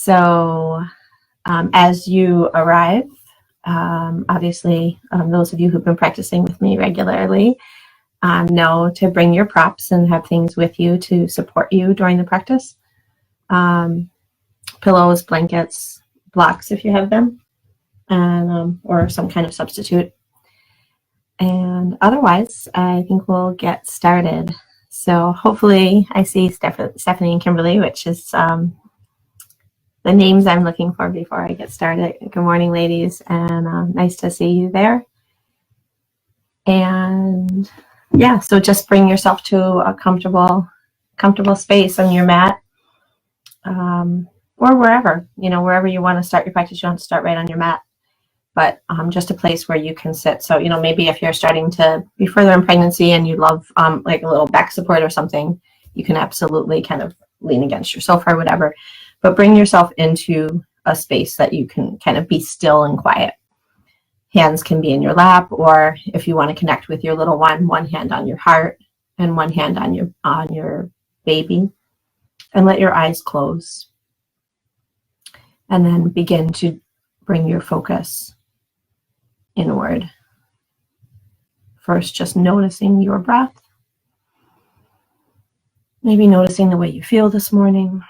So as you arrive, obviously, those of you who've been practicing with me regularly know to bring your props and have things with you to support you during the practice. Pillows, blankets, blocks if you have them, and or some kind of substitute. And otherwise, I think we'll get started. So hopefully I see Stephanie and Kimberly, which is the names I'm looking for before I get started. Good morning, ladies, and nice to see you there. And yeah, so just bring yourself to a comfortable space on your mat, or wherever you want to start your practice. You don't have to start right on your mat, but just a place where you can sit. So maybe if you're starting to be further in pregnancy and you love like a little back support or something, you can absolutely kind of lean against your sofa or whatever. But bring yourself into a space that you can kind of be still and quiet. Hands can be in your lap, or if you want to connect with your little one hand on your heart and one hand on your baby, and let your eyes close. And then begin to bring your focus inward. First, just noticing your breath. Maybe noticing the way you feel this morning.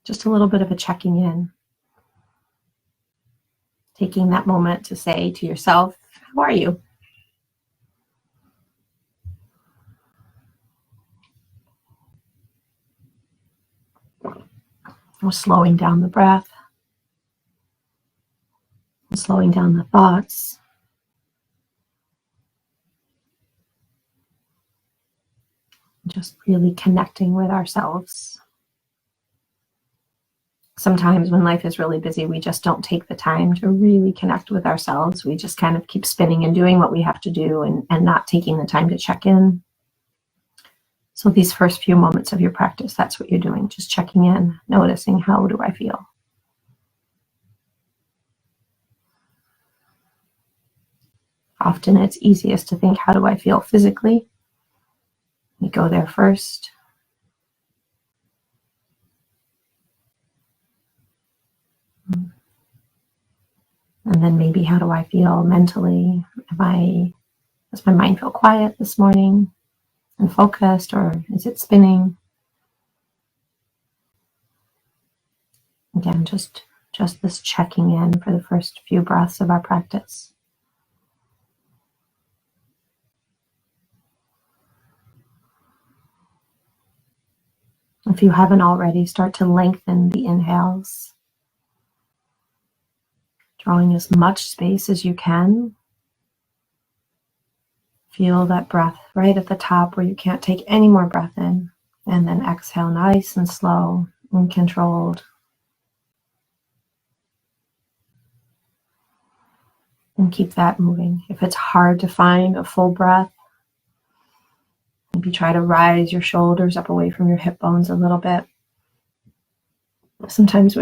Just a little bit of a checking in. Taking that moment to say to yourself, how are you? We're slowing down the breath. And slowing down the thoughts. Just really connecting with ourselves. Sometimes when life is really busy, we just don't take the time to really connect with ourselves. We just kind of keep spinning and doing what we have to do and not taking the time to check in. So these first few moments of your practice, that's what you're doing. Just checking in, noticing, how do I feel? Often it's easiest to think, how do I feel physically? We go there first. And then maybe, how do I feel mentally? Does my mind feel quiet this morning and focused, or is it spinning? Again, just this checking in for the first few breaths of our practice. If you haven't already, start to lengthen the inhales. Drawing as much space as you can. Feel that breath right at the top where you can't take any more breath in. And then exhale nice and slow and controlled. And keep that moving. If it's hard to find a full breath, maybe try to rise your shoulders up away from your hip bones a little bit. Sometimes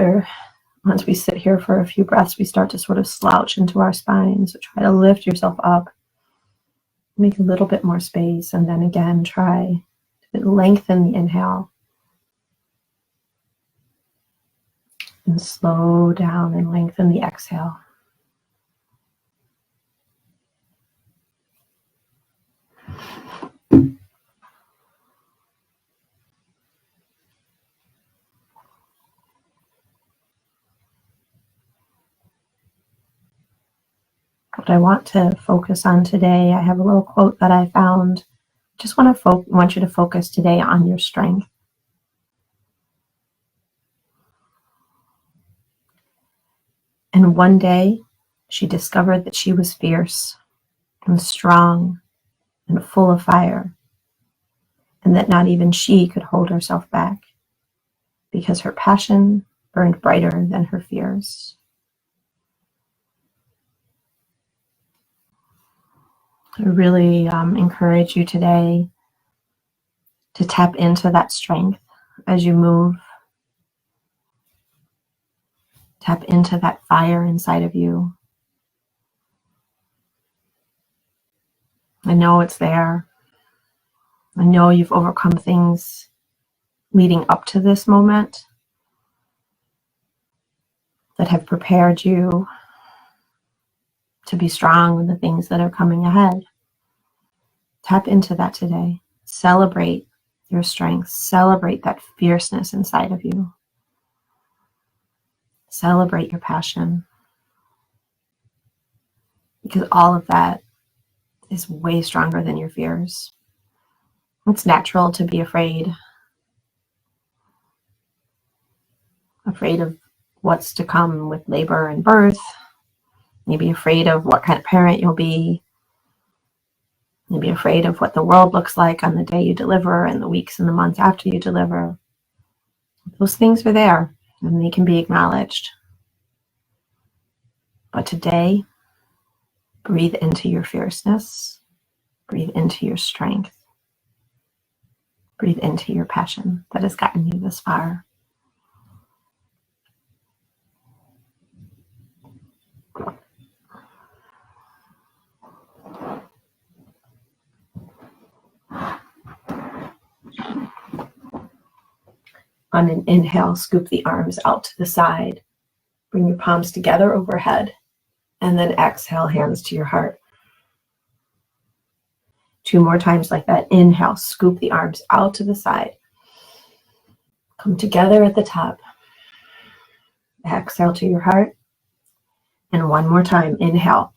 once we sit here for a few breaths, we start to sort of slouch into our spine. So try to lift yourself up. Make a little bit more space, and then again, try to lengthen the inhale. And slow down and lengthen the exhale. What I want to focus on today, I have a little quote that I found. Just want you to focus today on your strength. And one day, she discovered that she was fierce and strong and full of fire, and that not even she could hold herself back, because her passion burned brighter than her fears. I really encourage you today to tap into that strength as you move. Tap into that fire inside of you. I know it's there. I know you've overcome things leading up to this moment that have prepared you to be strong in the things that are coming ahead. Tap into that today. Celebrate your strength. Celebrate that fierceness inside of you. Celebrate your passion. Because all of that is way stronger than your fears. It's natural to be afraid. Afraid of what's to come with labor and birth. Maybe afraid of what kind of parent you'll be. Maybe afraid of what the world looks like on the day you deliver and the weeks and the months after you deliver. Those things are there and they can be acknowledged. But today, breathe into your fierceness. Breathe into your strength. Breathe into your passion that has gotten you this far. On an inhale, scoop the arms out to the side. Bring your palms together overhead. And then exhale, hands to your heart. 2 more times like that. Inhale, scoop the arms out to the side. Come together at the top. Exhale to your heart. And 1 more time. Inhale,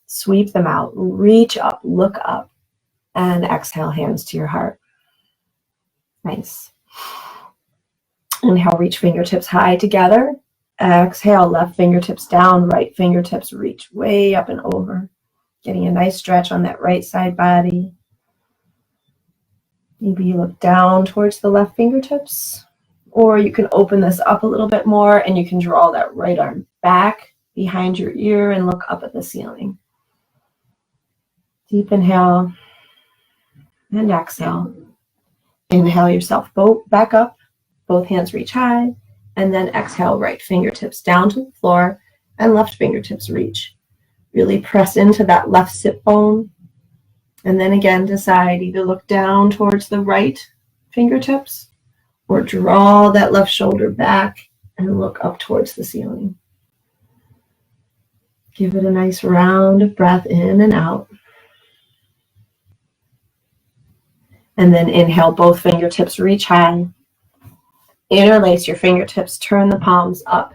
sweep them out. Reach up, look up. And exhale, hands to your heart. Nice. Inhale, reach fingertips high together. Exhale, left fingertips down, right fingertips reach way up and over. Getting a nice stretch on that right side body. Maybe you look down towards the left fingertips, or you can open this up a little bit more and you can draw that right arm back behind your ear and look up at the ceiling. Deep inhale and exhale. Inhale yourself back up. Both hands reach high, and then exhale, right fingertips down to the floor and left fingertips reach. Really press into that left sit bone, and then again decide either look down towards the right fingertips or draw that left shoulder back and look up towards the ceiling. Give it a nice round of breath in and out. And then inhale, both fingertips reach high. Interlace your fingertips, turn the palms up.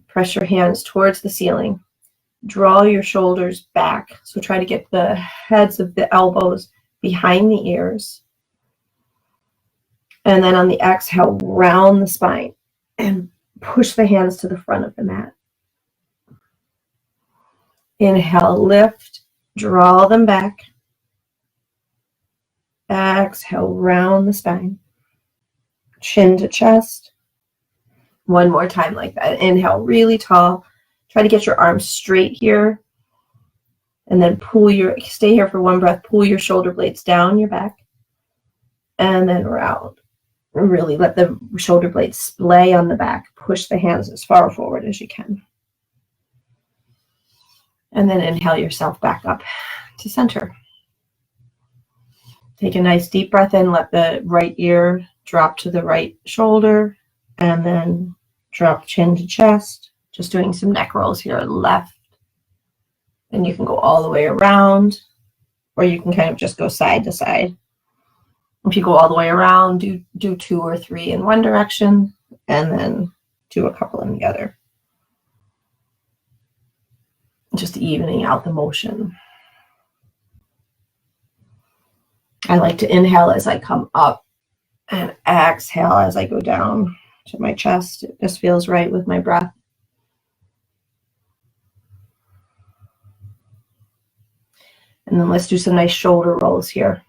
Press your hands towards the ceiling. Draw your shoulders back. So try to get the heads of the elbows behind the ears. And then on the exhale, round the spine and push the hands to the front of the mat. Inhale, lift, draw them back. Exhale, round the spine. Chin to chest. 1 more time like that. Inhale, really tall. Try to get your arms straight here. And then stay here for 1 breath. Pull your shoulder blades down your back. And then round. And really let the shoulder blades splay on the back. Push the hands as far forward as you can. And then inhale yourself back up to center. Take a nice deep breath in. Let the right ear drop to the right shoulder. And then drop chin to chest. Just doing some neck rolls here. Left. And you can go all the way around. Or you can kind of just go side to side. If you go all the way around, do 2 or 3 in one direction. And then do a couple in the other. Just evening out the motion. I like to inhale as I come up and exhale as I go down to my chest. It just feels right with my breath. And then let's do some nice shoulder rolls here.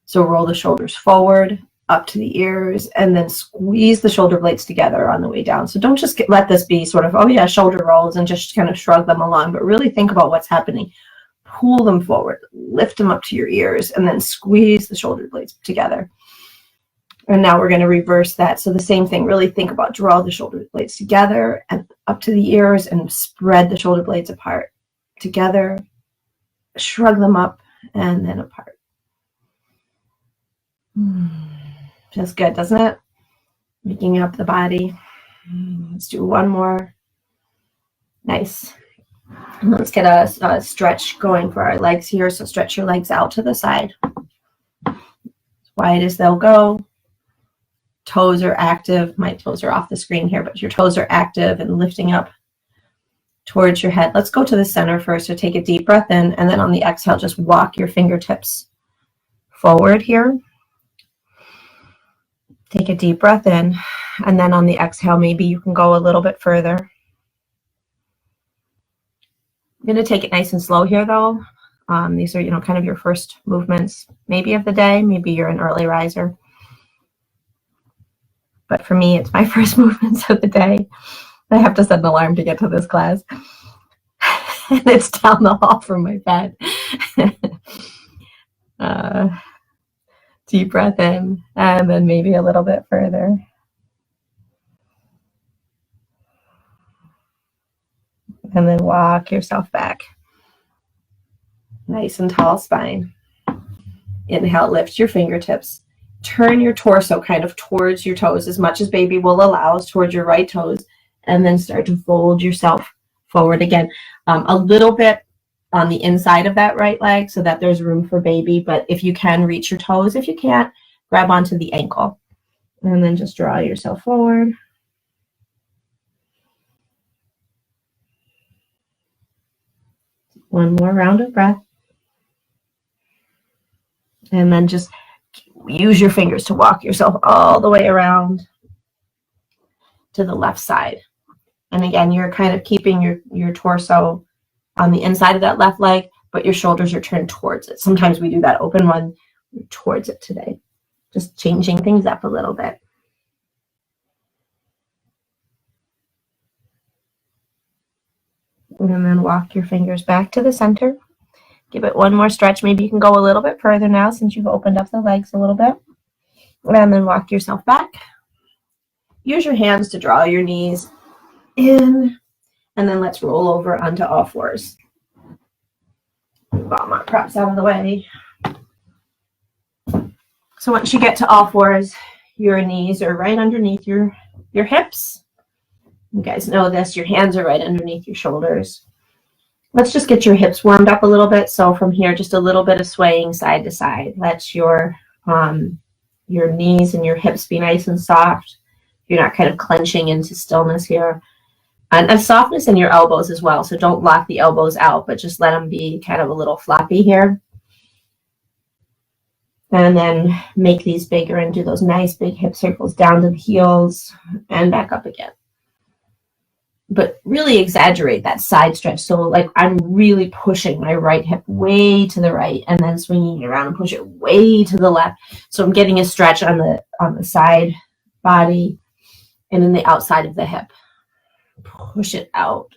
So roll the shoulders forward, up to the ears, and then squeeze the shoulder blades together on the way down. So don't just let this be sort of, oh yeah, shoulder rolls and just kind of shrug them along, but really think about what's happening. Pull them forward, lift them up to your ears, and then squeeze the shoulder blades together. And now we're going to reverse that. So the same thing, really think about draw the shoulder blades together and up to the ears and spread the shoulder blades apart. Together, shrug them up and then apart. Feels good, doesn't it? Making up the body. Let's do one more. Nice. And let's get a stretch going for our legs here. So stretch your legs out to the side. As wide as they'll go. Toes are active. My toes are off the screen here, but your toes are active and lifting up towards your head. Let's go to the center first. So take a deep breath in, and then on the exhale, just walk your fingertips forward here. Take a deep breath in, and then on the exhale, maybe you can go a little bit further. I'm going to take it nice and slow here, though. These are, kind of your first movements, maybe of the day. Maybe you're an early riser. But for me, it's my first movements of the day. I have to set an alarm to get to this class. And it's down the hall from my bed. Deep breath in, and then maybe a little bit further. And then walk yourself back. Nice and tall spine. Inhale, lift your fingertips. Turn your torso kind of towards your toes as much as baby will allow, towards your right toes, and then start to fold yourself forward again. A little bit on the inside of that right leg so that there's room for baby, but if you can, reach your toes. If you can't, grab onto the ankle. And then just draw yourself forward. One more round of breath. And then just use your fingers to walk yourself all the way around to the left side. And again, you're kind of keeping your torso on the inside of that left leg, but your shoulders are turned towards it. Sometimes we do that open one towards it today. Just changing things up a little bit. And then walk your fingers back to the center. Give it one more stretch. Maybe you can go a little bit further now since you've opened up the legs a little bit. And then walk yourself back. Use your hands to draw your knees in. And then let's roll over onto all fours. Move all my props out of the way. So once you get to all fours, your knees are right underneath your hips. You guys know this. Your hands are right underneath your shoulders. Let's just get your hips warmed up a little bit. So from here, just a little bit of swaying side to side. Let your knees and your hips be nice and soft. You're not kind of clenching into stillness here. And a softness in your elbows as well. So don't lock the elbows out, but just let them be kind of a little floppy here. And then make these bigger and do those nice big hip circles down to the heels and back up again. But really exaggerate that side stretch. So like I'm really pushing my right hip way to the right and then swinging it around and push it way to the left. So I'm getting a stretch on the side body and then the outside of the hip. Push it out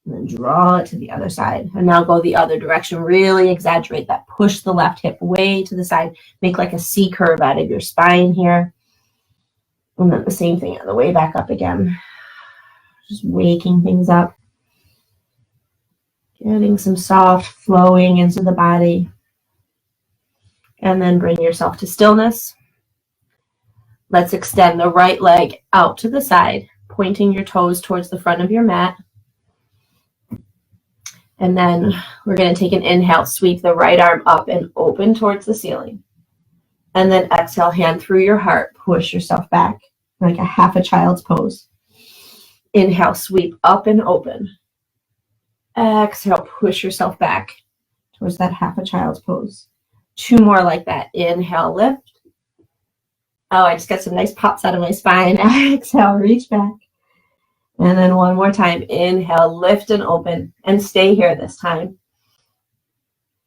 and then draw it to the other side. And now go the other direction. Really exaggerate that. Push the left hip way to the side. Make like a C curve out of your spine here. And then the same thing on the way back up again. Just waking things up. Getting some soft flowing into the body. And then bring yourself to stillness. Let's extend the right leg out to the side, pointing your toes towards the front of your mat. And then we're going to take an inhale, sweep the right arm up and open towards the ceiling. And then exhale, hand through your heart, push yourself back like a half a child's pose. Inhale, sweep up and open. Exhale, push yourself back towards that half a child's pose. 2 more like that. Inhale, lift. Oh, I just got some nice pops out of my spine. Exhale, reach back. And then 1 more time. Inhale, lift and open. And stay here this time.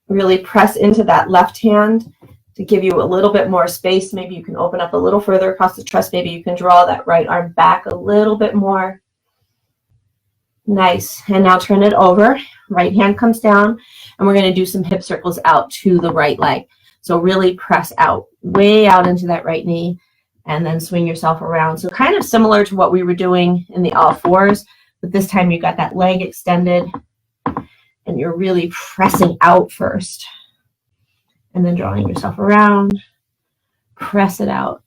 Really press into that left hand to give you a little bit more space. Maybe you can open up a little further across the chest. Maybe you can draw that right arm back a little bit more. Nice. And now turn it over. Right hand comes down. And we're going to do some hip circles out to the right leg. So really press out, way out into that right knee. And then swing yourself around. So kind of similar to what we were doing in the all fours. But this time you got that leg extended. And you're really pressing out first. And then drawing yourself around. Press it out.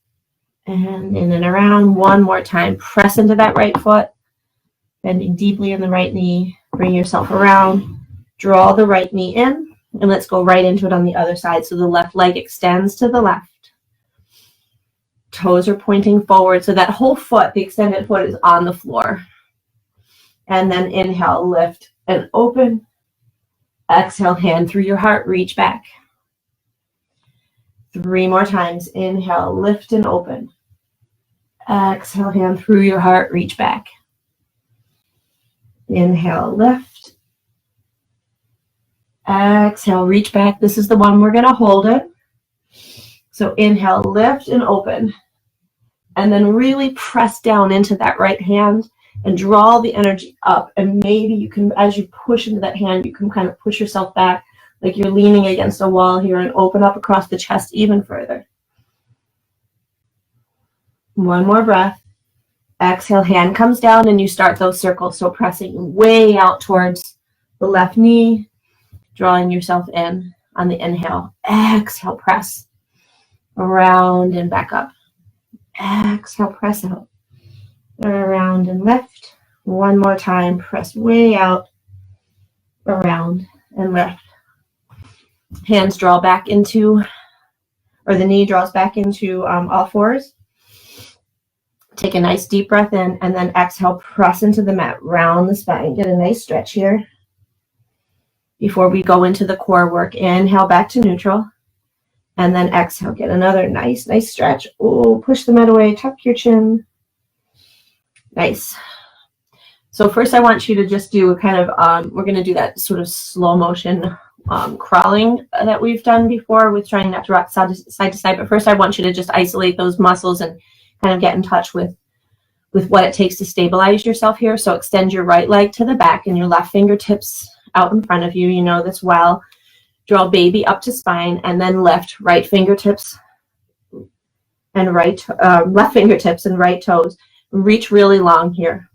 And in and around. One more time. Press into that right foot. Bending deeply in the right knee. Bring yourself around. Draw the right knee in. And let's go right into it on the other side. So the left leg extends to the left. Toes are pointing forward. So that whole foot, the extended foot, is on the floor. And then inhale, lift and open. Exhale, hand through your heart, reach back. 3 more times. Inhale, lift and open. Exhale, hand through your heart, reach back. Inhale, lift. Exhale, reach back. This is the one we're going to hold it. So inhale, lift and open. And then really press down into that right hand and draw the energy up. And maybe you can, as you push into that hand, you can kind of push yourself back like you're leaning against a wall here and open up across the chest even further. One more breath. Exhale, hand comes down and you start those circles. So pressing way out towards the left knee, drawing yourself in on the inhale. Exhale, press around and back up. Exhale, press out. Around and lift. One more time. Press way out, around and lift. Hands draw back into, or the knee draws back into all fours. Take a nice deep breath in and then exhale, press into the mat, round the spine. Get a nice stretch here. Before we go into the core work, inhale back to neutral. And then exhale, get another nice stretch. Oh, push the mat away, tuck your chin. Nice. So first I want you to just do a kind of, we're going to do that sort of slow motion crawling that we've done before with trying not to rock side to side. But first I want you to just isolate those muscles and kind of get in touch with what it takes to stabilize yourself here. So extend your right leg to the back and your left fingertips out in front of you. You know this well. Draw baby up to spine and then lift right fingertips and left fingertips and right toes. Reach really long here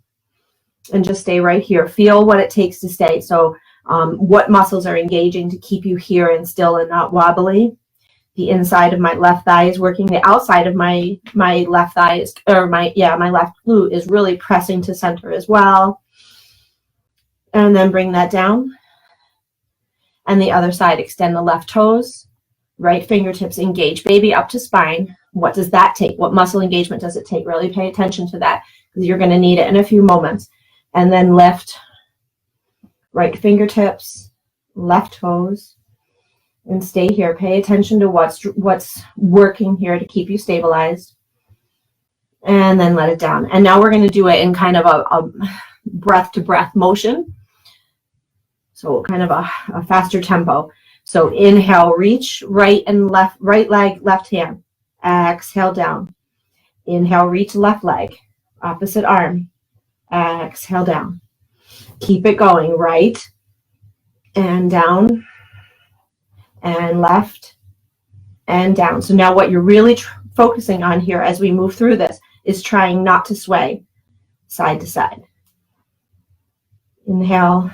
and just stay right here. Feel what it takes to stay. So what muscles are engaging to keep you here and still and not wobbly. The inside of my left thigh is working. The outside of my left thigh is, or my left glute is really pressing to center as well. And then bring that down. And the other side, extend the left toes, right fingertips engage baby up to spine. What does that take? What muscle engagement does it take? Really pay attention to that because you're going to need it in a few moments. And then lift, right fingertips, left toes, and stay here. Pay attention to what's working here to keep you stabilized. And then let it down. And now we're going to do it in kind of a breath to breath motion. So kind of a faster tempo. So inhale, reach right leg, left hand. Exhale down. Inhale, reach left leg, opposite arm. Exhale down. Keep it going, right and down and left and down. So now what you're really focusing on here as we move through this is trying not to sway side to side. Inhale.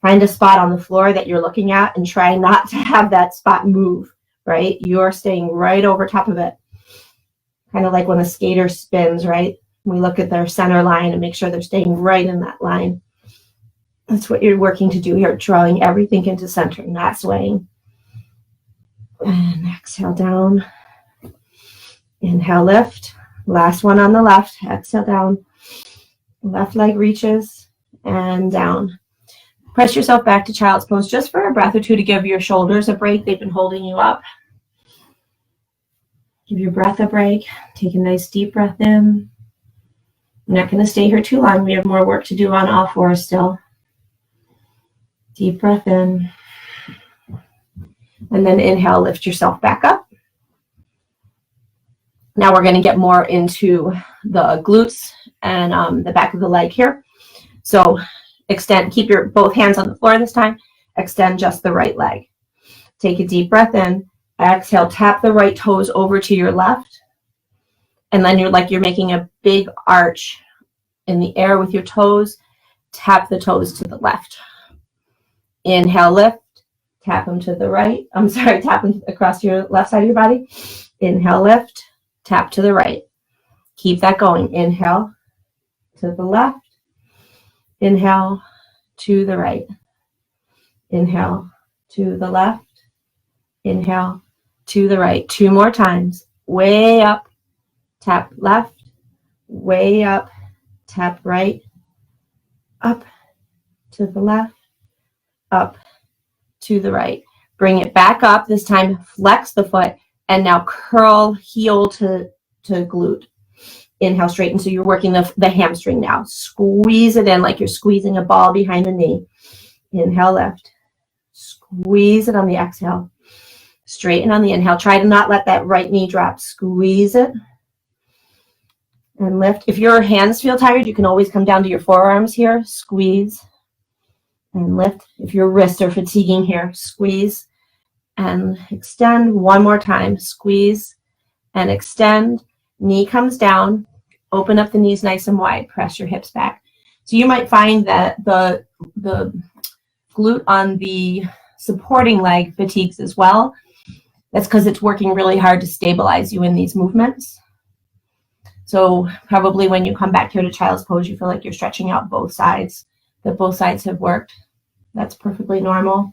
Find a spot on the floor that you're looking at and try not to have that spot move, right? You're staying right over top of it. Kind of like when a skater spins, right? We look at their center line and make sure they're staying right in that line. That's what you're working to do here, drawing everything into center, not swaying. And exhale down. Inhale, lift. Last one on the left. Exhale down. Left leg reaches and down. Press yourself back to child's pose just for a breath or two to give your shoulders a break. They've been holding you up. Give your breath a break. Take a nice deep breath in. I'm not going to stay here too long. We have more work to do on all fours still. Deep breath in. And then inhale, lift yourself back up. Now we're going to get more into the glutes and the back of the leg here. So extend, keep your both hands on the floor this time. Extend just the right leg. Take a deep breath in. Exhale, tap the right toes over to your left. And then you're making a big arch in the air with your toes. Tap the toes to the left. Inhale, lift. Tap them to the right. Tap them across your left side of your body. Inhale, lift. Tap to the right. Keep that going. Inhale to the left. Inhale to the right. Inhale to the left. Inhale to the right. 2 more times. Way up. Tap left. Way up. Tap right. Up to the left. Up to the right. Bring it back up. This time flex the foot and now curl heel to glute. Inhale, straighten. So you're working the hamstring now. Squeeze it in like you're squeezing a ball behind the knee. Inhale, left. Squeeze it on the exhale. Straighten on the inhale. Try to not let that right knee drop. Squeeze it and lift. If your hands feel tired, you can always come down to your forearms here. Squeeze and lift. If your wrists are fatiguing here, squeeze and extend. 1 more time. Squeeze and extend. Knee comes down. Open up the knees nice and wide. Press your hips back. So you might find that the glute on the supporting leg fatigues as well. That's because it's working really hard to stabilize you in these movements. So probably when you come back here to child's pose, you feel like you're stretching out both sides, that both sides have worked. That's perfectly normal.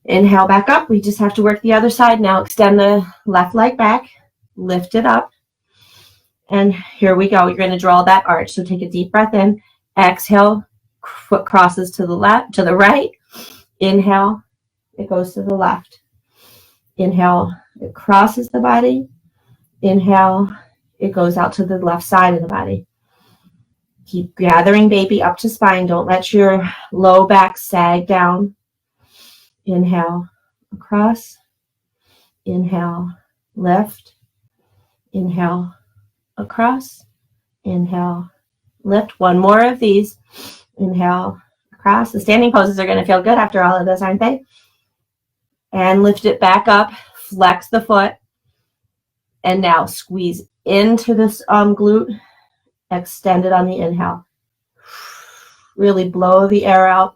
Inhale back up. We just have to work the other side. Now extend the left leg back, lift it up. And here we go. You're going to draw that arch. So take a deep breath in. Exhale, foot crosses to the left, to the right. Inhale, it goes to the left. Inhale, it crosses the body. Inhale, it goes out to the left side of the body. Keep gathering baby up to spine. Don't let your low back sag down. Inhale, across. Inhale, lift. Inhale, across. Inhale, lift. 1 more of these. Inhale, across. The standing poses are going to feel good after all of this, aren't they? And lift it back up. Flex the foot. And now squeeze into this glute. Extend it on the inhale. Really blow the air out.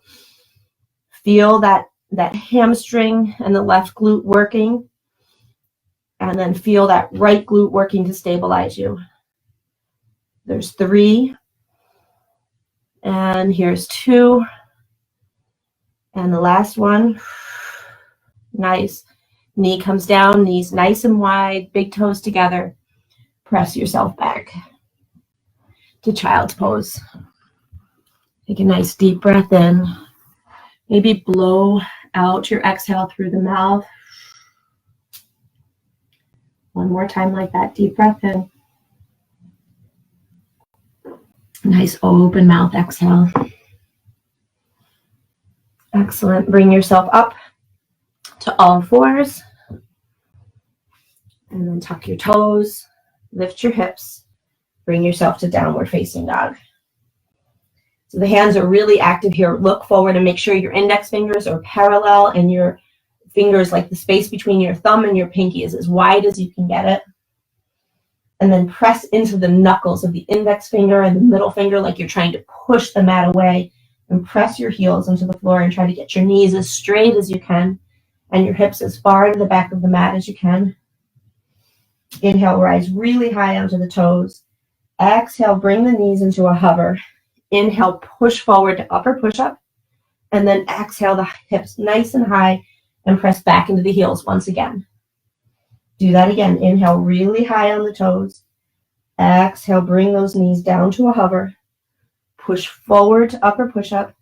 Feel that hamstring and the left glute working. And then feel that right glute working to stabilize you. There's 3. And here's 2. And the last one. Nice. Knee comes down, knees nice and wide, big toes together. Press yourself back to child's pose. Take a nice deep breath in. Maybe blow out your exhale through the mouth. 1 more time like that. Deep breath in. Nice open mouth exhale. Excellent. Bring yourself up to all 4s. And then tuck your toes. Lift your hips. Bring yourself to downward facing dog. So the hands are really active here. Look forward and make sure your index fingers are parallel and your fingers, like the space between your thumb and your pinky, is as wide as you can get it. And then press into the knuckles of the index finger and the middle finger like you're trying to push the mat away, and press your heels into the floor and try to get your knees as straight as you can and your hips as far to the back of the mat as you can. Inhale, rise really high onto the toes. Exhale, bring the knees into a hover. Inhale, push forward to upper push-up. And then exhale, the hips nice and high and press back into the heels once again. Do that again. Inhale, really high on the toes. Exhale, bring those knees down to a hover. Push forward to upper push-up.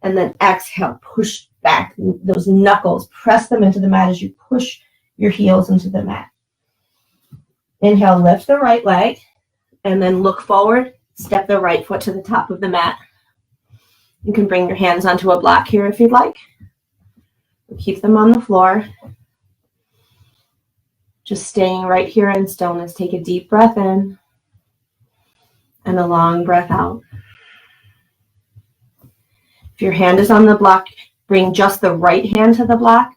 And then exhale, push back those knuckles. Press them into the mat as you push your heels into the mat. Inhale, lift the right leg. And then look forward. Step the right foot to the top of the mat. You can bring your hands onto a block here if you'd like. Keep them on the floor. Just staying right here in stillness. Take a deep breath in and a long breath out. If your hand is on the block, bring just the right hand to the block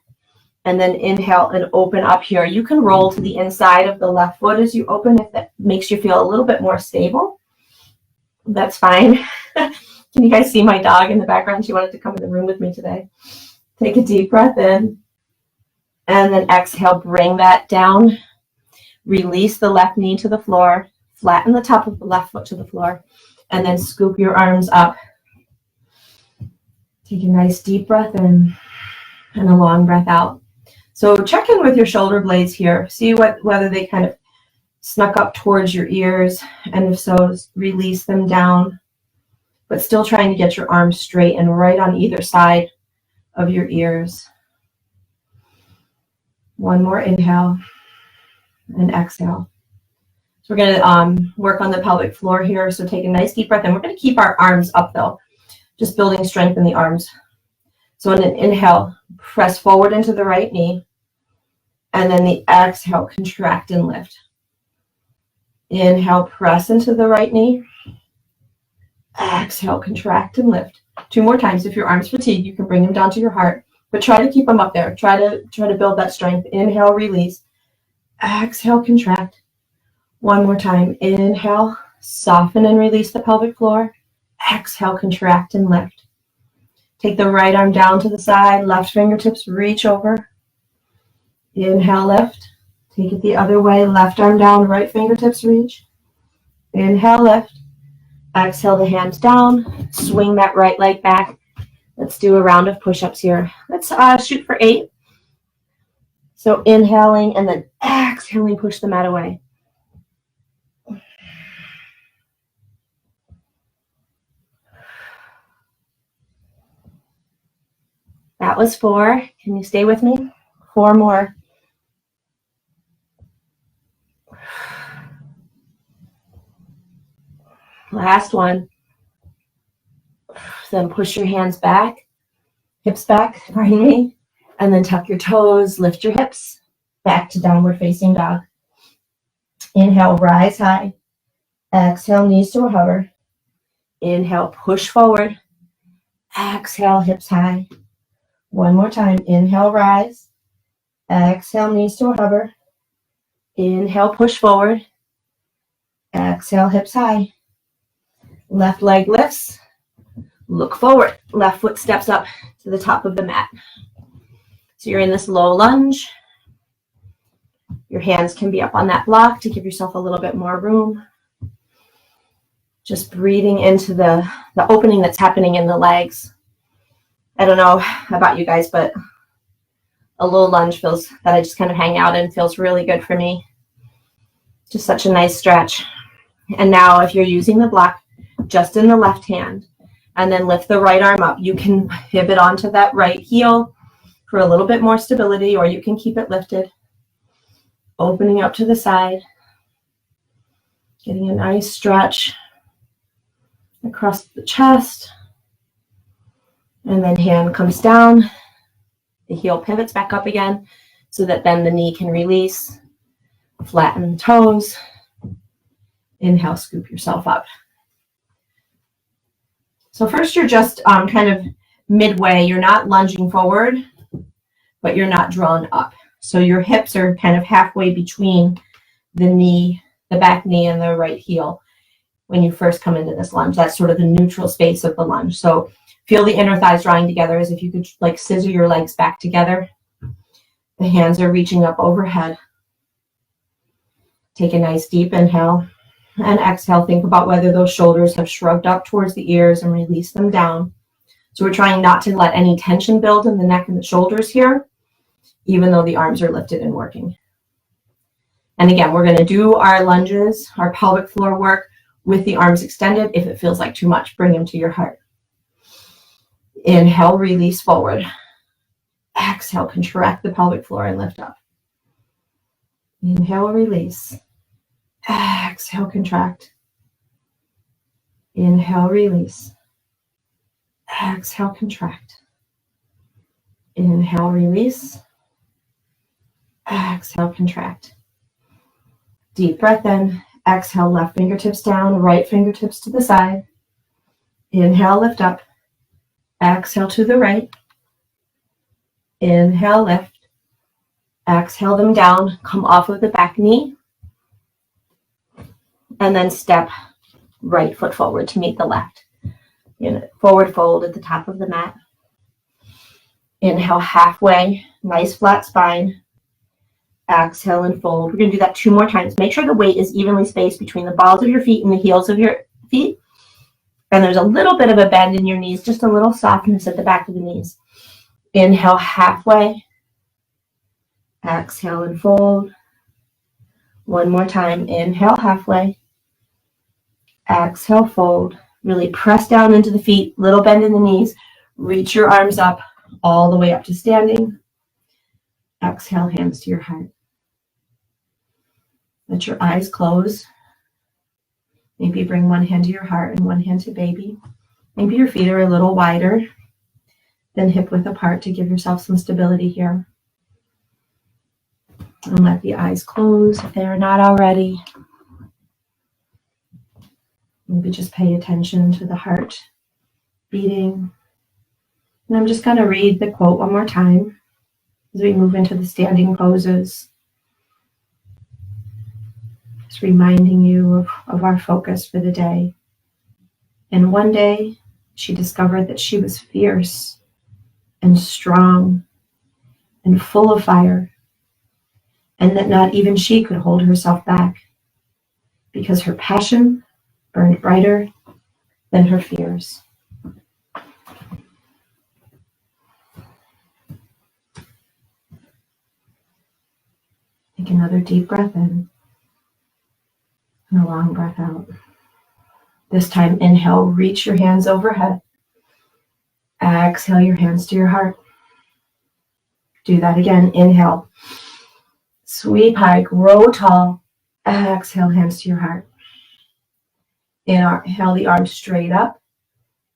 and then inhale and open up here. You can roll to the inside of the left foot as you open if that makes you feel a little bit more stable. That's fine. Can you guys see my dog in the background? She wanted to come in the room with me today. Take a deep breath in and then exhale, bring that down. Release the left knee to the floor. Flatten the top of the left foot to the floor, and then scoop your arms up. Take a nice deep breath in and a long breath out. So check in with your shoulder blades here. See whether they kind of snuck up towards your ears, and if so, release them down, but still trying to get your arms straight and right on either side of your ears. One more inhale and exhale. So we're going to work on the pelvic floor here. So take a nice deep breath in. We're going to keep our arms up though, just building strength in the arms. So on an inhale, press forward into the right knee, and then the exhale, contract and lift. Inhale, press into the right knee. Exhale, contract and lift. 2 more times. If your arms fatigue, you can bring them down to your heart, but try to keep them up there. Try to build that strength. Inhale, release. Exhale, contract. 1 more time. Inhale, soften and release the pelvic floor. Exhale, contract and lift. Take the right arm down to the side, left fingertips reach over. Inhale, lift. Take it the other way, left arm down, right fingertips reach. Inhale, lift. Exhale the hands down, swing that right leg back. Let's do a round of push-ups here. Let's shoot for 8. So inhaling and then exhaling, push the mat away. That was 4. Can you stay with me? 4 more. Last one. Then push your hands back, hips back, pardon me, and then tuck your toes, lift your hips, back to downward facing dog. Inhale, rise high. Exhale, knees to a hover. Inhale, push forward. Exhale, hips high. 1 more time. Inhale, rise. Exhale, knees to a hover. Inhale, push forward. Exhale, hips high. Left leg lifts. Look forward. Left foot steps up to the top of the mat. So you're in this low lunge. Your hands can be up on that block to give yourself a little bit more room. Just breathing into the opening that's happening in the legs. I don't know about you guys, but a low lunge feels that I just kind of hang out in feels really good for me. Just such a nice stretch. And now if you're using the block just in the left hand and then lift the right arm up, you can pivot onto that right heel for a little bit more stability, or you can keep it lifted. Opening up to the side, getting a nice stretch across the chest, and then hand comes down, the heel pivots back up again so that then the knee can release, flatten the toes, inhale, scoop yourself up. So first you're just kind of midway, you're not lunging forward, but you're not drawn up. So your hips are kind of halfway between the knee, the back knee and the right heel when you first come into this lunge. That's sort of the neutral space of the lunge. So feel the inner thighs drawing together as if you could like scissor your legs back together. The hands are reaching up overhead. Take a nice deep inhale and exhale. Think about whether those shoulders have shrugged up towards the ears and release them down. So we're trying not to let any tension build in the neck and the shoulders here, even though the arms are lifted and working. And again, we're going to do our lunges, our pelvic floor work with the arms extended. If it feels like too much, bring them to your heart. Inhale, release forward. Exhale, contract the pelvic floor and lift up. Inhale, release. Exhale, contract. Inhale, release. Exhale, contract. Inhale, release. Exhale, contract. Deep breath in. Exhale, left fingertips down, right fingertips to the side. Inhale, lift up. Exhale to the right. Inhale, lift. Exhale them down. Come off of the back knee. And then step right foot forward to meet the left. Forward fold at the top of the mat. Inhale halfway, nice flat spine. Exhale and fold. We're going to do that 2 more times. Make sure the weight is evenly spaced between the balls of your feet and the heels of your feet. And there's a little bit of a bend in your knees, just a little softness at the back of the knees. Inhale halfway. Exhale and fold. 1 more time. Inhale halfway. Exhale, fold. Really press down into the feet, little bend in the knees. Reach your arms up all the way up to standing. Exhale, hands to your heart. Let your eyes close. Maybe bring one hand to your heart and one hand to baby. Maybe your feet are a little wider than hip width apart to give yourself some stability here. And let the eyes close if they are not already. Maybe just pay attention to the heart beating. And I'm just going to read the quote one more time as we move into the standing poses. Just reminding you of our focus for the day. And one day, she discovered that she was fierce and strong and full of fire, and that not even she could hold herself back, because her passion burned brighter than her fears. Take another deep breath in and a long breath out. This time, inhale, reach your hands overhead. Exhale, your hands to your heart. Do that again. Inhale, sweep high, grow tall. Exhale, hands to your heart. Inhale, the arms straight up.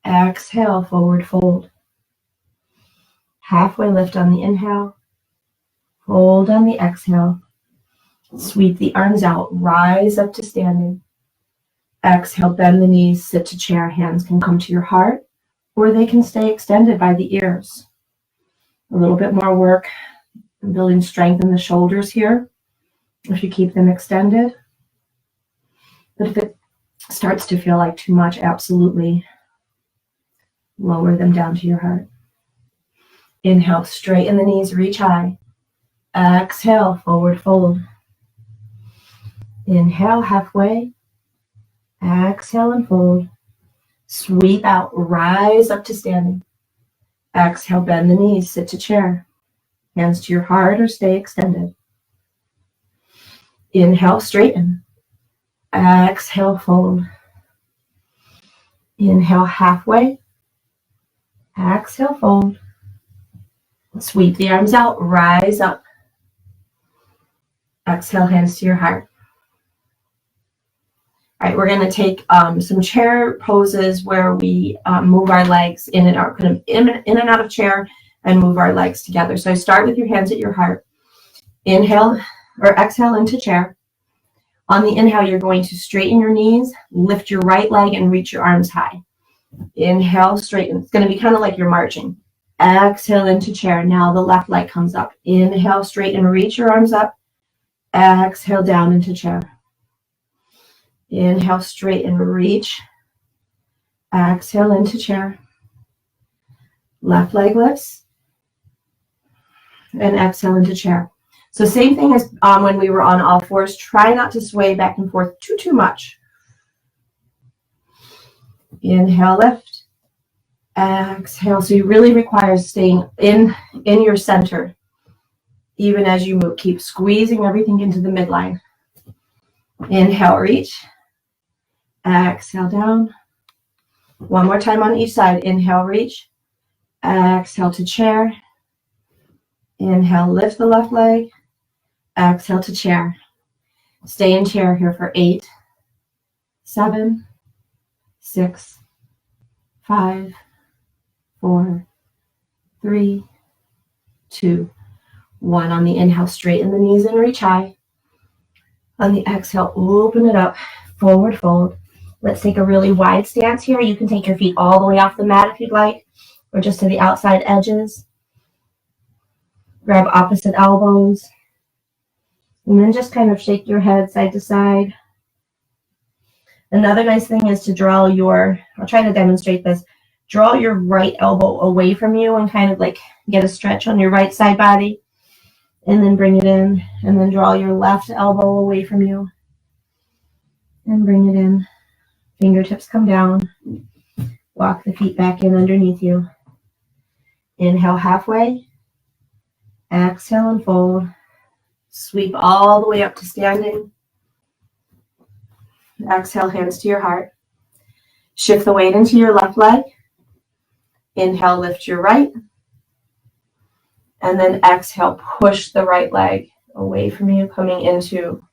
Exhale, forward fold. Halfway lift on the inhale. Hold on the exhale. Sweep the arms out. Rise up to standing. Exhale, bend the knees, sit to chair. Hands can come to your heart, or they can stay extended by the ears. A little bit more work in building strength in the shoulders here, if you keep them extended. But if it starts to feel like too much, absolutely lower them down to your heart. Inhale, straighten the knees, reach high. Exhale, forward fold. Inhale, halfway. Exhale and fold. Sweep out, rise up to standing. Exhale, bend the knees, sit to chair. Hands to your heart or stay extended. Inhale, straighten. Exhale, fold. Inhale, halfway. Exhale, fold. Sweep the arms out, rise up. Exhale, hands to your heart. All right, we're going to take some chair poses where we move our legs in and out, kind of in and out of chair, and move our legs together. So I start with your hands at your heart. Inhale or exhale into chair. On the inhale, you're going to straighten your knees, lift your right leg, and reach your arms high. Inhale, straighten. It's going to be kind of like you're marching. Exhale into chair. Now the left leg comes up. Inhale, straighten, reach your arms up. Exhale, down into chair. Inhale, straighten, reach. Exhale into chair. Left leg lifts. And exhale into chair. So same thing as when we were on all fours. Try not to sway back and forth too much. Inhale, lift. Exhale. So you really require staying in your center. Even as you move, keep squeezing everything into the midline. Inhale, reach. Exhale, down. One more time on each side. Inhale, reach. Exhale to chair. Inhale, lift the left leg. Exhale to chair. Stay in chair here for 8, 7, 6, 5, 4, 3, 2, 1. On the inhale, straighten the knees and reach high. On the exhale, open it up, forward fold. Let's take a really wide stance here. You can take your feet all the way off the mat if you'd like, or just to the outside edges. Grab opposite elbows. And then just kind of shake your head side to side. Another nice thing is to draw I'll try to demonstrate this. Draw your right elbow away from you and kind of like get a stretch on your right side body. And then bring it in, and then draw your left elbow away from you. And bring it in. Fingertips come down. Walk the feet back in underneath you. Inhale halfway. Exhale and fold. Sweep all the way up to standing. Exhale, hands to your heart. Shift the weight into your left leg. Inhale, lift your right. And then exhale, push the right leg away from you, coming into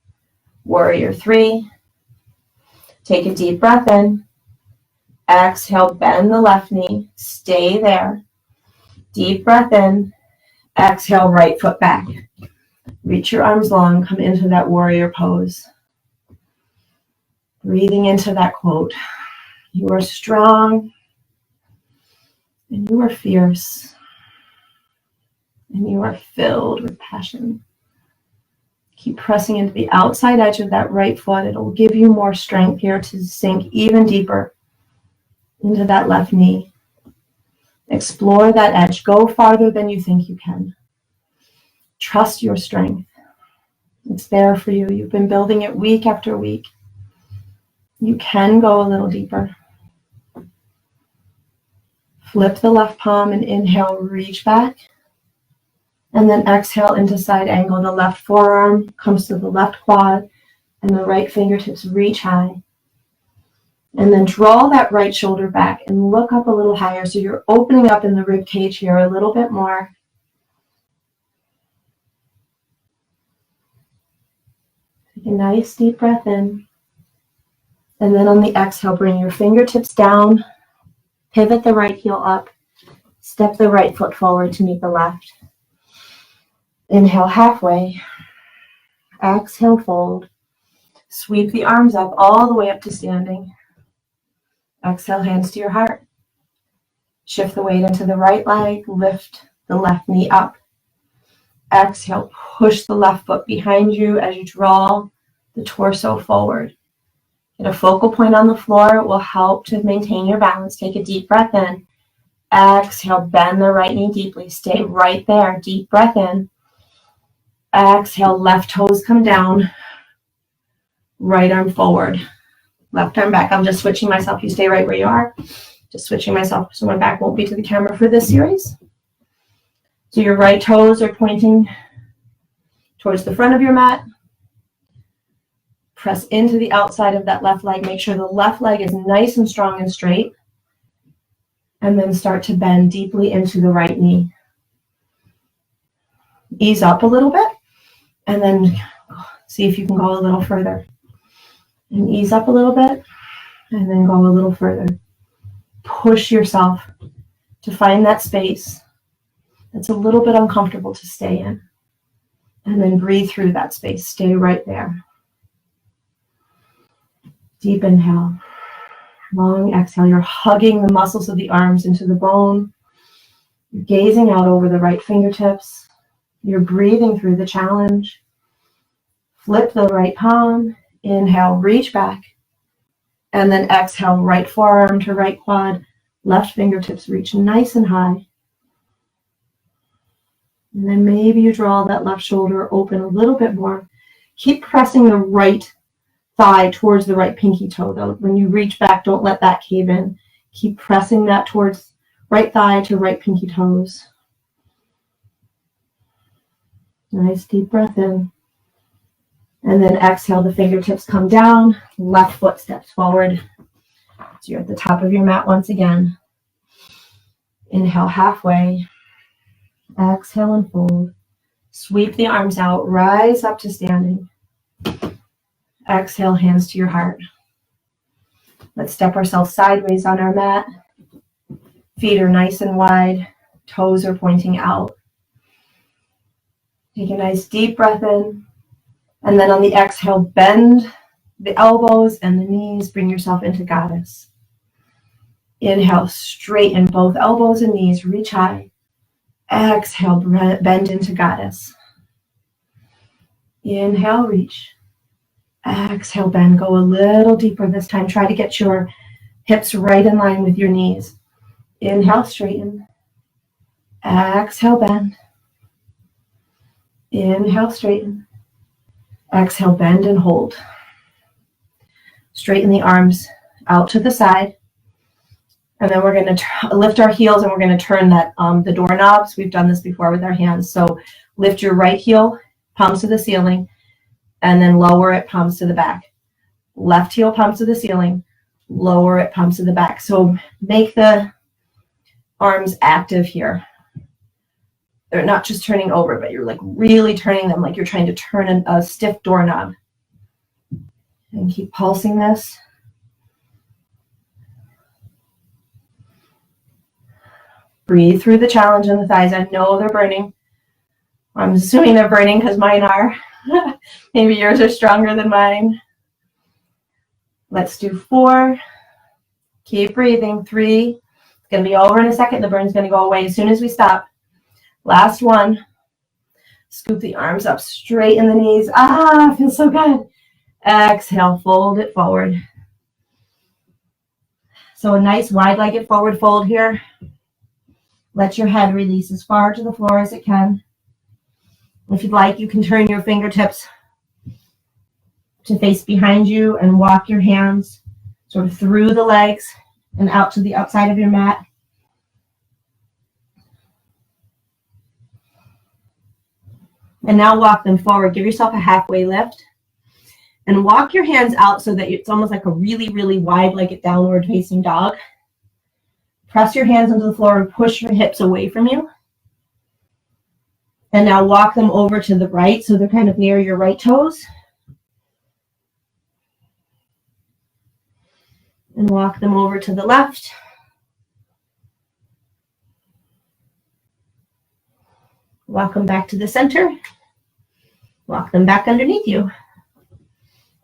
warrior three. Take a deep breath in. Exhale, bend the left knee. Stay there. Deep breath in. Exhale, right foot back. Reach your arms long. Come into that warrior pose. Breathing into that quote. You are strong. And you are fierce. And you are filled with passion. Keep pressing into the outside edge of that right foot. It'll give you more strength here to sink even deeper into that left knee. Explore that edge. Go farther than you think you can. Trust your strength. It's there for you. You've been building it week after week. You can go a little deeper. Flip the left palm and inhale, reach back. And then exhale into side angle. The left forearm comes to the left quad and the right fingertips reach high. And then draw that right shoulder back and look up a little higher. So you're opening up in the rib cage here a little bit more. Take a nice deep breath in. And then on the exhale, bring your fingertips down. Pivot the right heel up. Step the right foot forward to meet the left. Inhale halfway. Exhale, fold. Sweep the arms up all the way up to standing. Exhale, hands to your heart. Shift the weight into the right leg. Lift the left knee up. Exhale, push the left foot behind you as you draw the torso forward. Get a focal point on the floor. It will help to maintain your balance. Take a deep breath in. Exhale, bend the right knee deeply. Stay right there. Deep breath in. Exhale, left toes come down. Right arm forward. Left arm back. I'm just switching myself. You stay right where you are. Just switching myself so my back won't be to the camera for this series. So your right toes are pointing towards the front of your mat. Press into the outside of that left leg. Make sure the left leg is nice and strong and straight. And then start to bend deeply into the right knee. Ease up a little bit. And then see if you can go a little further. And ease up a little bit. And then go a little further. Push yourself to find that space that's a little bit uncomfortable to stay in. And then breathe through that space. Stay right there. Deep inhale. Long exhale. You're hugging the muscles of the arms into the bone. You're gazing out over the right fingertips. You're breathing through the challenge. Flip the right palm. Inhale, reach back. And then exhale, right forearm to right quad. Left fingertips reach nice and high. And then maybe you draw that left shoulder open a little bit more. Keep pressing the right thigh towards the right pinky toe, though. When you reach back, don't let that cave in. Keep pressing that towards right thigh to right pinky toes. Nice deep breath in. And then exhale, the fingertips come down. Left foot steps forward. So you're at the top of your mat once again. Inhale halfway. Exhale and fold. Sweep the arms out. Rise up to standing. Exhale, hands to your heart. Let's step ourselves sideways on our mat. Feet are nice and wide. Toes are pointing out. Take a nice deep breath in. And then on the exhale, bend the elbows and the knees. Bring yourself into goddess. Inhale, straighten both elbows and knees. Reach high. Exhale, bend into goddess. Inhale, reach. Exhale, bend. Go a little deeper this time. Try to get your hips right in line with your knees. Inhale, straighten. Exhale, bend. Inhale, straighten. Exhale, bend and hold. Straighten the arms out to the side. And then we're going to lift our heels and we're going to turn that the doorknobs. We've done this before with our hands. So lift your right heel, palms to the ceiling, and then lower it, palms to the back. Left heel, palms to the ceiling, lower it, palms to the back. So make the arms active here. They're not just turning over, but you're like really turning them like you're trying to turn a stiff doorknob. And keep pulsing this. Breathe through the challenge in the thighs. I know they're burning. I'm assuming they're burning because mine are. Maybe yours are stronger than mine. Let's do 4. Keep breathing. 3. It's going to be over in a second. The burn's going to go away as soon as we stop. Last 1. Scoop the arms up, straighten the knees. Ah, feels so good. Exhale, fold it forward. So a nice wide-legged forward fold here. Let your head release as far to the floor as it can. If you'd like, you can turn your fingertips to face behind you and walk your hands sort of through the legs and out to the outside of your mat. And now walk them forward. Give yourself a halfway lift. And walk your hands out so that it's almost like a really, really wide-legged downward facing dog. Press your hands into the floor and push your hips away from you. And now walk them over to the right so they're kind of near your right toes. And walk them over to the left. Walk them back to the center. Walk them back underneath you.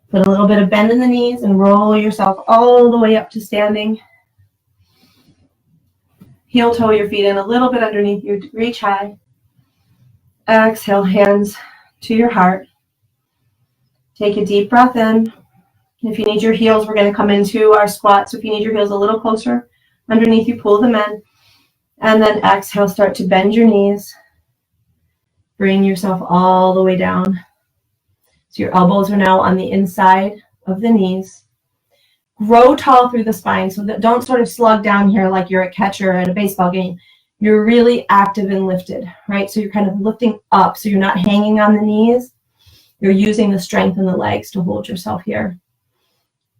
Put a little bit of bend in the knees and roll yourself all the way up to standing. Heel toe your feet in a little bit underneath you. Reach high. Exhale, hands to your heart. Take a deep breath in. If you need your heels, we're going to come into our squat. So if you need your heels a little closer underneath you, pull them in. And then exhale, start to bend your knees. Bring yourself all the way down. So your elbows are now on the inside of the knees. Grow tall through the spine so that don't sort of slug down here like you're a catcher at a baseball game. You're really active and lifted, right? So you're kind of lifting up. So you're not hanging on the knees. You're using the strength in the legs to hold yourself here.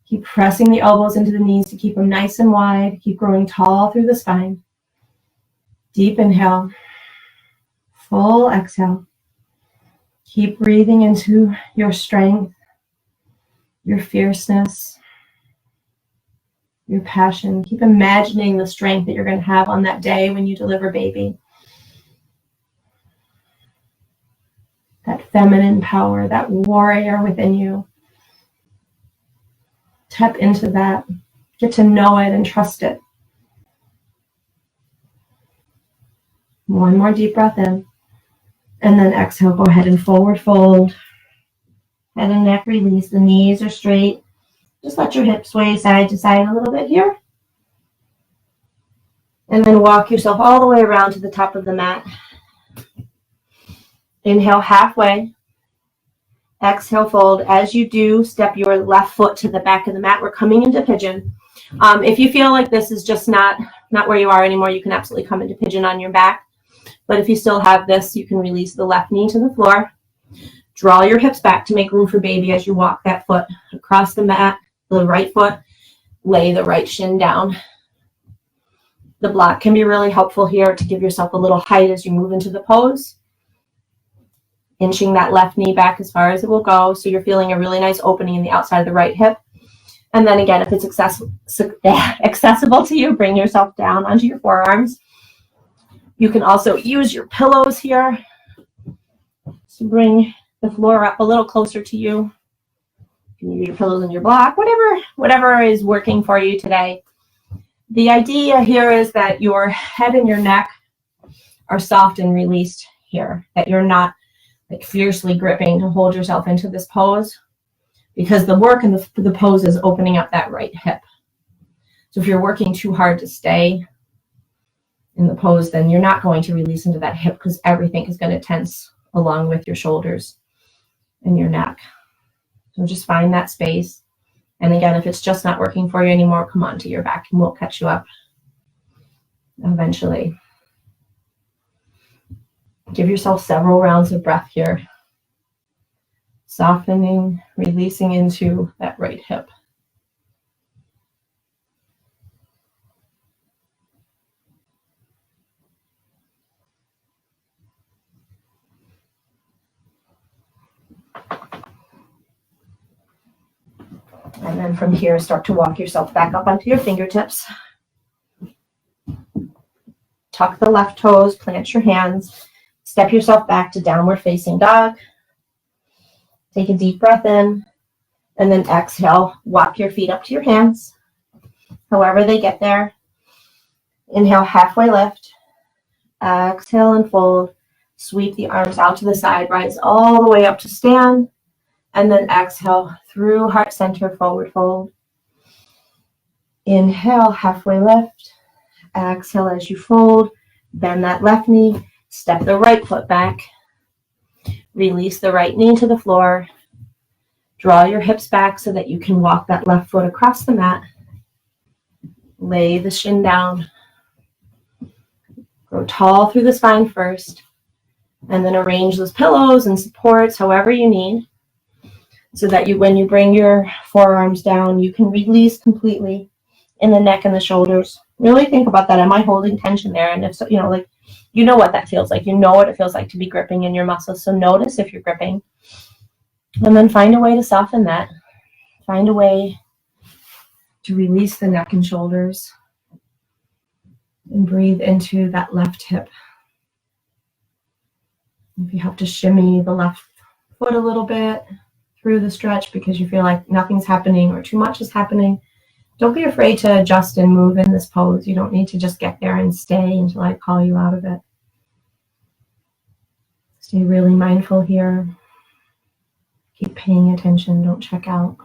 Keep pressing the elbows into the knees to keep them nice and wide. Keep growing tall through the spine. Deep inhale. Full exhale. Keep breathing into your strength, your fierceness, your passion. Keep imagining the strength that you're going to have on that day when you deliver baby. That feminine power, that warrior within you. Tap into that. Get to know it and trust it. One more deep breath in. And then exhale, go ahead and forward fold. Head and neck release. The knees are straight. Just let your hips sway side to side a little bit here. And then walk yourself all the way around to the top of the mat. Inhale halfway. Exhale, fold. As you do, step your left foot to the back of the mat. We're coming into pigeon. If you feel like this is just not where you are anymore, you can absolutely come into pigeon on your back. But if you still have this, you can release the left knee to the floor. Draw your hips back to make room for baby as you walk that foot across the mat. The right foot, lay the right shin down. The block can be really helpful here to give yourself a little height as you move into the pose. Inching that left knee back as far as it will go. So you're feeling a really nice opening in the outside of the right hip. And then again, if it's accessible to you, bring yourself down onto your forearms. You can also use your pillows here to bring the floor up a little closer to you. You can use your pillows and your block, whatever is working for you today. The idea here is that your head and your neck are soft and released here, that you're not like fiercely gripping to hold yourself into this pose, because the work in the pose is opening up that right hip. So if you're working too hard to stay in the pose, then you're not going to release into that hip because everything is going to tense along with your shoulders and your neck. So just find that space. And again, if it's just not working for you anymore, come on to your back and we'll catch you up eventually. Give yourself several rounds of breath here. Softening, releasing into that right hip. And then from here, start to walk yourself back up onto your fingertips. Tuck the left toes, plant your hands, step yourself back to downward facing dog. Take a deep breath in, and then exhale, walk your feet up to your hands, however they get there. Inhale, halfway lift. Exhale and fold. Sweep the arms out to the side, rise all the way up to stand, and then exhale through heart center, forward fold. Inhale, halfway lift. Exhale as you fold. Bend that left knee. Step the right foot back. Release the right knee to the floor. Draw your hips back so that you can walk that left foot across the mat. Lay the shin down. Grow tall through the spine first. And then arrange those pillows and supports however you need, so that when you bring your forearms down, you can release completely in the neck and the shoulders. Really think about that. Am I holding tension there? And if so, you know what that feels like. You know what it feels like to be gripping in your muscles. So notice if you're gripping. And then find a way to soften that. Find a way to release the neck and shoulders. And breathe into that left hip. If you have to shimmy the left foot a little bit through the stretch because you feel like nothing's happening or too much is happening, don't be afraid to adjust and move in this pose. You don't need to just get there and stay until I call you out of it. Stay really mindful here. Keep paying attention. Don't check out.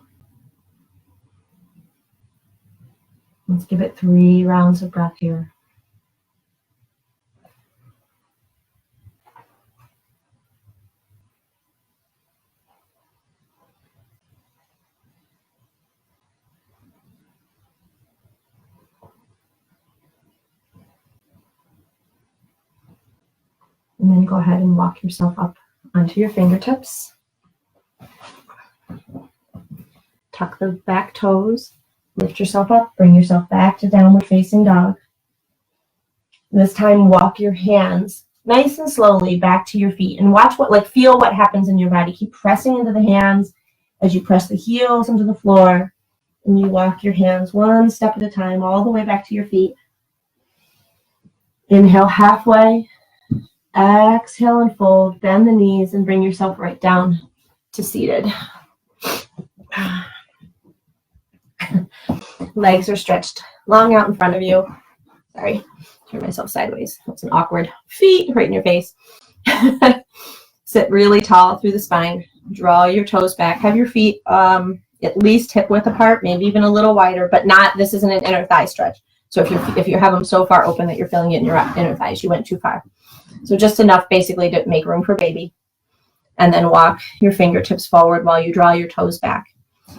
Let's give it 3 rounds of breath here. And then go ahead and walk yourself up onto your fingertips. Tuck the back toes. Lift yourself up. Bring yourself back to downward facing dog. This time, walk your hands nice and slowly back to your feet. And feel what happens in your body. Keep pressing into the hands as you press the heels into the floor. And you walk your hands one step at a time all the way back to your feet. Inhale halfway. Exhale and fold, bend the knees and bring yourself right down to seated. Legs are stretched long out in front of you. Sorry, turn myself sideways. That's an awkward feet right in your face. Sit really tall through the spine. Draw your toes back. Have your feet at least hip width apart, maybe even a little wider, but not, this isn't an inner thigh stretch. So if you have them so far open that you're feeling it in your inner thighs, you went too far. So just enough basically to make room for baby. And then walk your fingertips forward while you draw your toes back.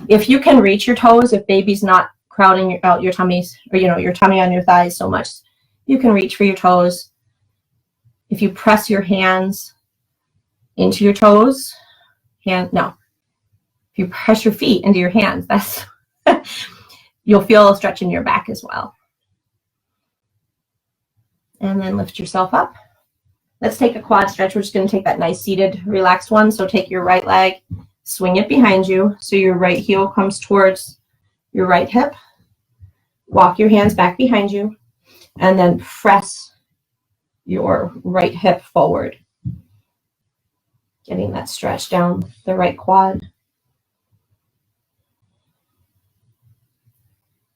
If you can reach your toes, if baby's not crowding out your tummies or your tummy on your thighs so much, you can reach for your toes. If you press your hands into your toes, if you press your feet into your hands, that's you'll feel a stretch in your back as well. And then lift yourself up. Let's take a quad stretch. We're just going to take that nice seated, relaxed one. So take your right leg, swing it behind you. So your right heel comes towards your right hip. Walk your hands back behind you. And then press your right hip forward. Getting that stretch down the right quad.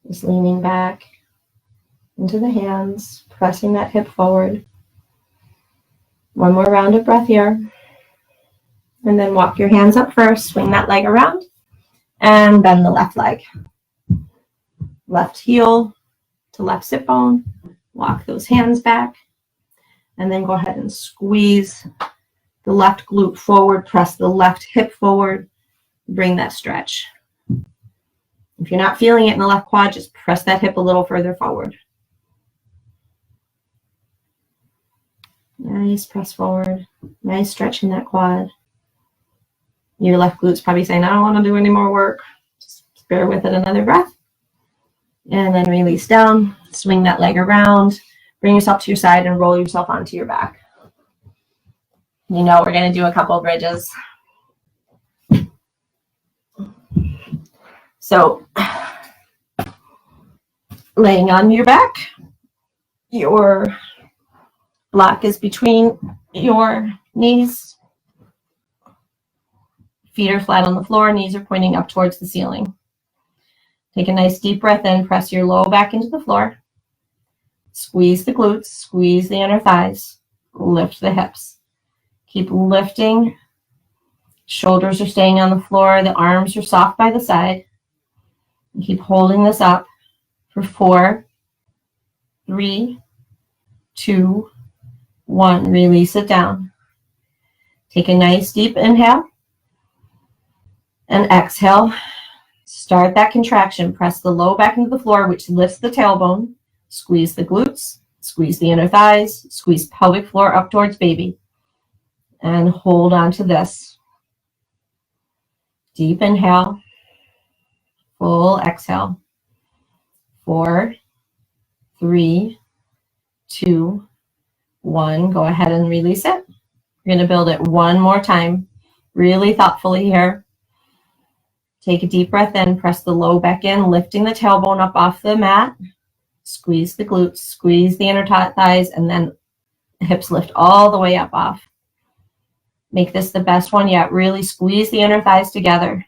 Just leaning back into the hands, pressing that hip forward. One more round of breath here. And then walk your hands up first, swing that leg around, and bend the left leg. Left heel to left sit bone. Walk those hands back. And then go ahead and squeeze the left glute forward, press the left hip forward, bring that stretch. If you're not feeling it in the left quad, just press that hip a little further forward. Nice press forward. Nice stretch in that quad. Your left glute's probably saying, I don't want to do any more work. Just bear with it another breath. And then release down. Swing that leg around. Bring yourself to your side and roll yourself onto your back. You know we're going to do a couple bridges. So, laying on your back, your block is between your knees. Feet are flat on the floor, knees are pointing up towards the ceiling. Take a nice deep breath in, press your low back into the floor. Squeeze the glutes, squeeze the inner thighs, lift the hips. Keep lifting. Shoulders are staying on the floor, the arms are soft by the side. And keep holding this up for 4, 3, 2, 1. Release it down. Take a nice deep inhale. And exhale. Start that contraction. Press the low back into the floor, which lifts the tailbone. Squeeze the glutes. Squeeze the inner thighs. Squeeze pelvic floor up towards baby. And hold on to this. Deep inhale. Full exhale. 4, 3, 2, 1. Go ahead and release it. We're going to build it one more time. Really thoughtfully here. Take a deep breath in, press the low back in, lifting the tailbone up off the mat. Squeeze the glutes, squeeze the inner thighs, and then hips lift all the way up off. Make this the best one yet. Really squeeze the inner thighs together.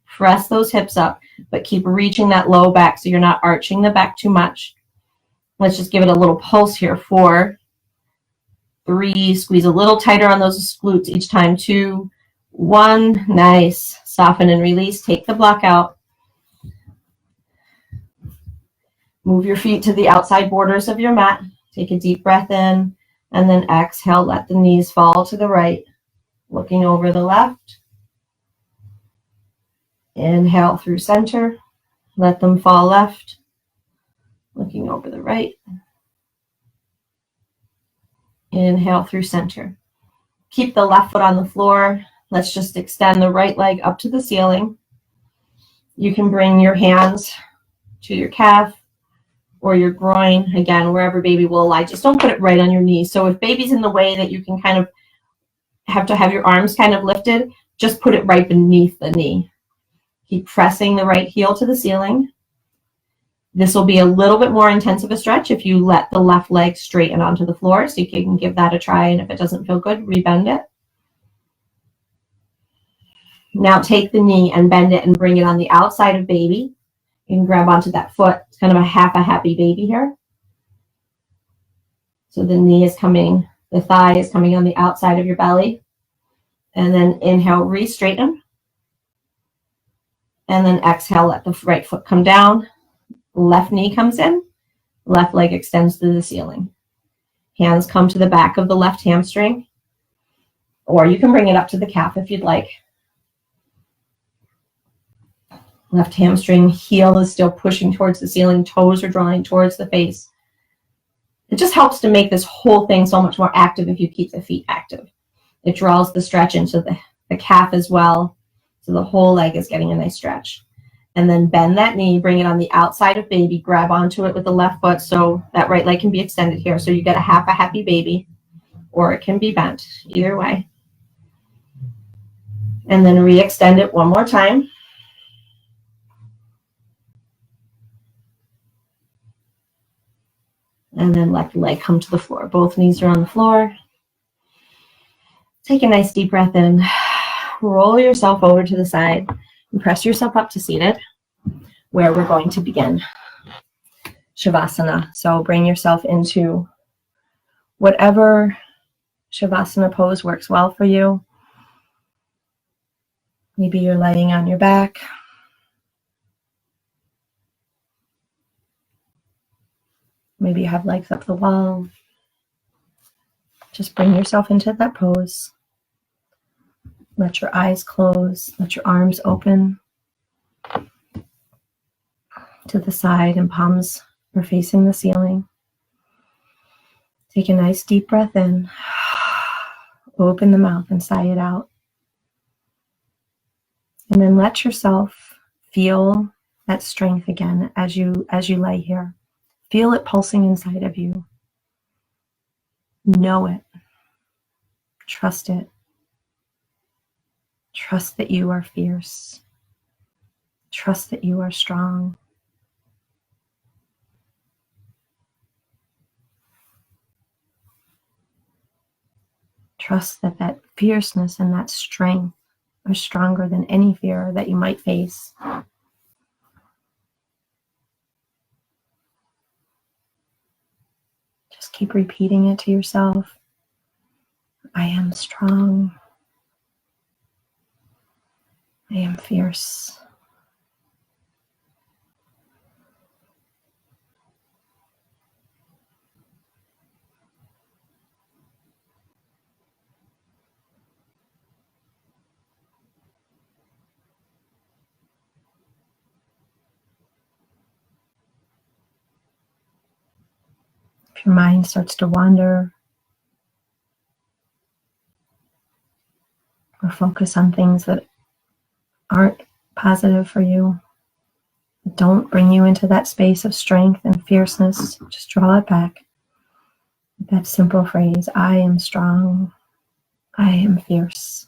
Press those hips up, but keep reaching that low back so you're not arching the back too much. Let's just give it a little pulse here. 4, 3, squeeze a little tighter on those glutes each time. 2, 1, nice. Soften and release. Take the block out. Move your feet to the outside borders of your mat. Take a deep breath in, and then exhale. Let the knees fall to the right. Looking over the left. Inhale through center. Let them fall left. Looking over the right. Inhale through center. Keep the left foot on the floor. Let's just extend the right leg up to the ceiling. You can bring your hands to your calf or your groin, again, wherever baby will lie. Just don't put it right on your knee. So if baby's in the way that you can kind of have to have your arms kind of lifted, just put it right beneath the knee. Keep pressing the right heel to the ceiling. This will be a little bit more intense of a stretch if you let the left leg straighten onto the floor. So you can give that a try, and if it doesn't feel good, rebend it. Now take the knee and bend it and bring it on the outside of baby. You can grab onto that foot. It's kind of a half a happy baby here. So the knee is coming, the thigh is coming on the outside of your belly. And then inhale, re-straighten. And then exhale, let the right foot come down. Left knee comes in. Left leg extends to the ceiling. Hands come to the back of the left hamstring. Or you can bring it up to the calf if you'd like. Left hamstring, heel is still pushing towards the ceiling, toes are drawing towards the face. It just helps to make this whole thing so much more active if you keep the feet active. It draws the stretch into the calf as well, so the whole leg is getting a nice stretch. And then bend that knee, bring it on the outside of baby, grab onto it with the left foot so that right leg can be extended here. So you get a half a happy baby, or it can be bent, either way. And then re-extend it one more time. And then let the leg come to the floor. Both knees are on the floor. Take a nice deep breath in. Roll yourself over to the side and press yourself up to seated, where we're going to begin Shavasana. So bring yourself into whatever Shavasana pose works well for you. Maybe you're laying on your back. Maybe you have legs up the wall. Just bring yourself into that pose. Let your eyes close. Let your arms open to the side and palms are facing the ceiling. Take a nice deep breath in. Open the mouth and sigh it out. And then let yourself feel that strength again as you lay here. Feel it pulsing inside of you. Know it. Trust it. Trust that you are fierce. Trust that you are strong. Trust that that fierceness and that strength are stronger than any fear that you might face. Just keep repeating it to yourself. I am strong. I am fierce. If your mind starts to wander or focus on things that aren't positive for you, don't bring you into that space of strength and fierceness. Just draw it back. That simple phrase, I am strong. I am fierce.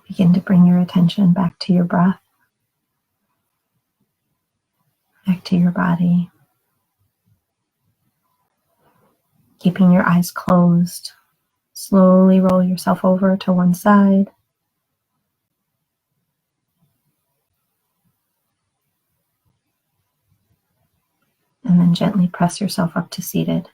Begin to bring your attention back to your breath, back to your body. Keeping your eyes closed, slowly roll yourself over to one side. And then gently press yourself up to seated.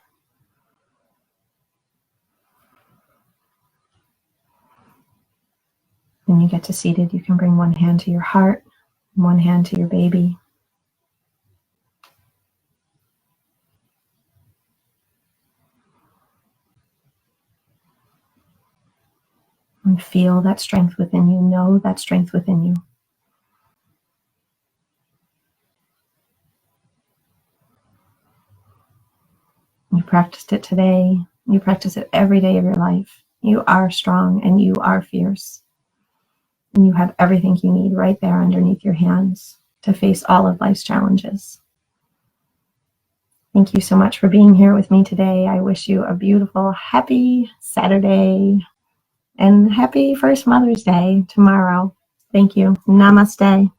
When you get to seated, you can bring one hand to your heart, one hand to your baby. And feel that strength within you. Know that strength within you. You practiced it today. You practice it every day of your life. You are strong and you are fierce. And you have everything you need right there underneath your hands to face all of life's challenges. Thank you so much for being here with me today. I wish you a beautiful, happy Saturday and happy first Mother's Day tomorrow. Thank you. Namaste.